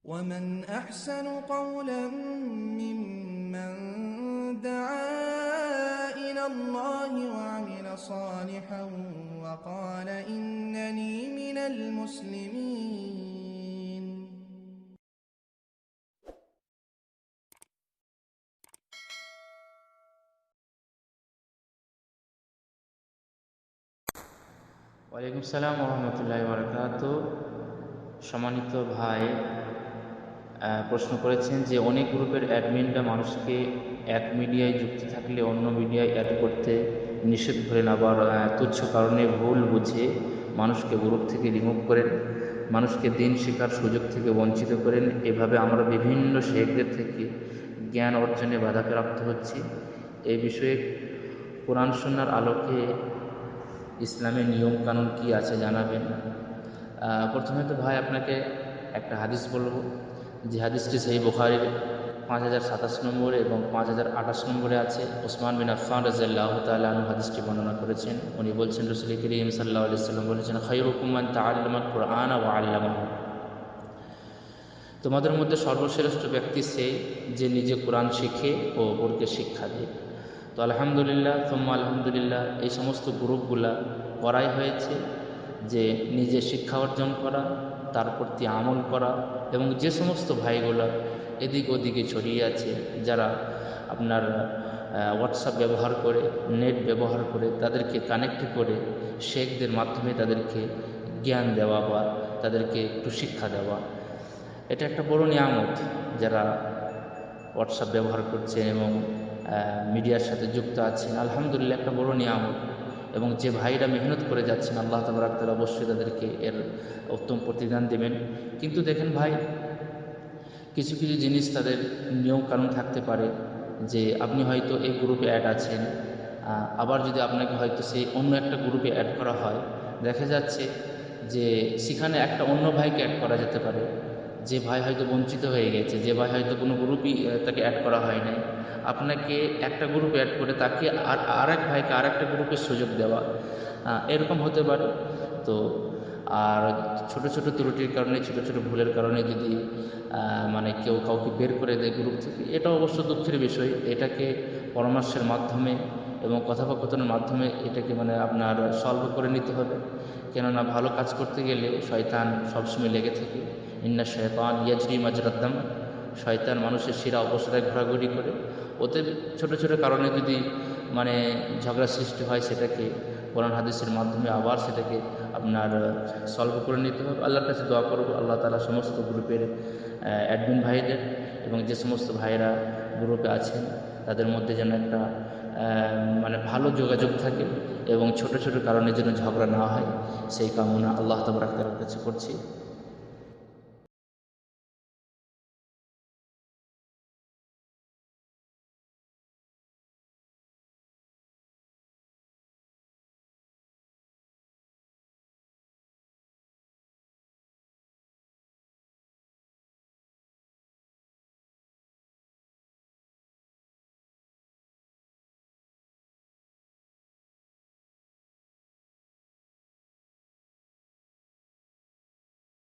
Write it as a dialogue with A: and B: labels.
A: ومن أحسن قولا ممن دعا إلى الله وعمل صالحا وقال إنني من المسلمين.
B: ওয়ালাইকুম আসসালাম রহমতুল্লাহি বারাকাতুহু। সম্মানিত ভাই প্রশ্ন করেছেন যে অনেক গ্রুপের অ্যাডমিনরা মানুষকে এক মিডিয়ায় যুক্ত থাকলে অন্য মিডিয়ায় অ্যাড করতে নিষেধ করেন, আবার তুচ্ছ কারণে ভুল বুঝে মানুষকে গ্রুপ থেকে রিমুভ করেন, মানুষকে দিন শেখার সুযোগ থেকে বঞ্চিত করেন। এভাবে আমরা বিভিন্ন শেখদের থেকে জ্ঞান অর্জনে বাধাপ্রাপ্ত হচ্ছি। এই বিষয়ে কোরআন সুন্নাহর আলোকে ইসলামের নিয়ম কানুন কী আছে জানাবেন। প্রথমে তো ভাই আপনাকে একটা হাদিস বলবো, যে হাদিসটি সহিহ বুখারীর 5027 নম্বরে এবং 5028 নম্বরে আছে। ওসমান বিন আফফান রাদিয়াল্লাহু তাআলা আনহু হাদিসটি বর্ণনা করেছেন। উনি বলছেন, রাসূল করিম সাল্লাল্লাহু আলাইহি ওয়াসাল্লাম বলেছেন, খায়রুকুম মান তাআল্লামাল কুরআনা ওয়া আল্লামাহু। তোমাদের মধ্যে সর্বশ্রেষ্ঠ ব্যক্তি সে যে নিজে কোরআন শিখে ও অপরকে শিক্ষা দেয়। তো আলহামদুলিল্লাহ থুম্মা আলহামদুলিল্লাহ, এই সমস্ত গ্রুপগুলা করাই হয়েছে যে নিজে শিক্ষা অর্জন করা, তার প্রতি আমল করা, এবং যে সমস্ত ভাইগুলা এদিক ওদিকে ছড়িয়ে আছে, যারা আপনার হোয়াটসঅ্যাপ ব্যবহার করে, নেট ব্যবহার করে, তাদেরকে কানেক্ট করে শেখদের মাধ্যমে তাদেরকে জ্ঞান দেওয়া বা তাদেরকে একটু শিক্ষা দেওয়া, এটা একটা বড় নিয়ামত। যারা হোয়াটসঅ্যাপ ব্যবহার করছেন এবং মিডিয়ার সাথে যুক্ত আছেন, আলহামদুলিল্লাহ একটা বড় নিয়ামত। এবং যে ভাইরা মেহনত করে যাচ্ছেন, আল্লাহ তাবারক তাআলা অবশ্যই তাদেরকে এর উত্তম প্রতিদান দেবেন। কিন্তু দেখেন ভাই, কিছু কিছু জিনিস তাদের নিয়ম কানুন থাকতে পারে, যে আপনি হয়তো এই গ্রুপে অ্যাড আছেন, আবার যদি আপনাকে হয়তো সেই অন্য একটা গ্রুপে অ্যাড করা হয়, দেখা যাচ্ছে যে সেখানে একটা অন্য ভাইকে অ্যাড করা যেতে পারে, যে ভাই হয়তো বঞ্চিত হয়ে গেছে, যে ভাই হয়তো কোনো গ্রুপই তাকে অ্যাড করা হয় নাই, আপনাকে একটা গ্রুপে অ্যাড করে তাকে আর এক ভাইকে আর একটা গ্রুপের সুযোগ দেওয়া, এরকম হতে পারে। তো আর ছোট ছোট ত্রুটির কারণে, ছোট ছোট ভুলের কারণে যদি মানে কেউ কাউকে বের করে দেয় গ্রুপ থেকে, এটা অবশ্য দুঃখের বিষয়। এটাকে পরামর্শের মাধ্যমে এবং কথোপকথনের মাধ্যমে এটাকে মানে আপনার সলভ করে নিতে হবে। কেননা ভালো কাজ করতে গেলে শয়তান সবসময় লেগে থাকে। ইন্না শায়তান ইয়াজরি মাজরাদ দাম, শয়তান মানুষের শিরা অপসরায় ঘোরাঘুরি করে। ওতে ছোট ছোট কারণে যদি মানে ঝগড়া সৃষ্টি হয়, সেটাকে কোরআন হাদিসের মাধ্যমে আবার সেটাকে আপনার সলভ করে নিতে হবে। আল্লাহর কাছে দোয়া করব, আল্লাহ তাআলা সমস্ত গ্রুপের অ্যাডমিন ভাইদের এবং যে সমস্ত ভাইরা গ্রুপে আছেন তাদের মধ্যে যেন একটা মানে ভালো যোগাযোগ থাকে এবং ছোট ছোট কারণে যেন ঝগড়া না হয়, সেই কামনা আল্লাহ তাবারক তাআলার কাছে করছি।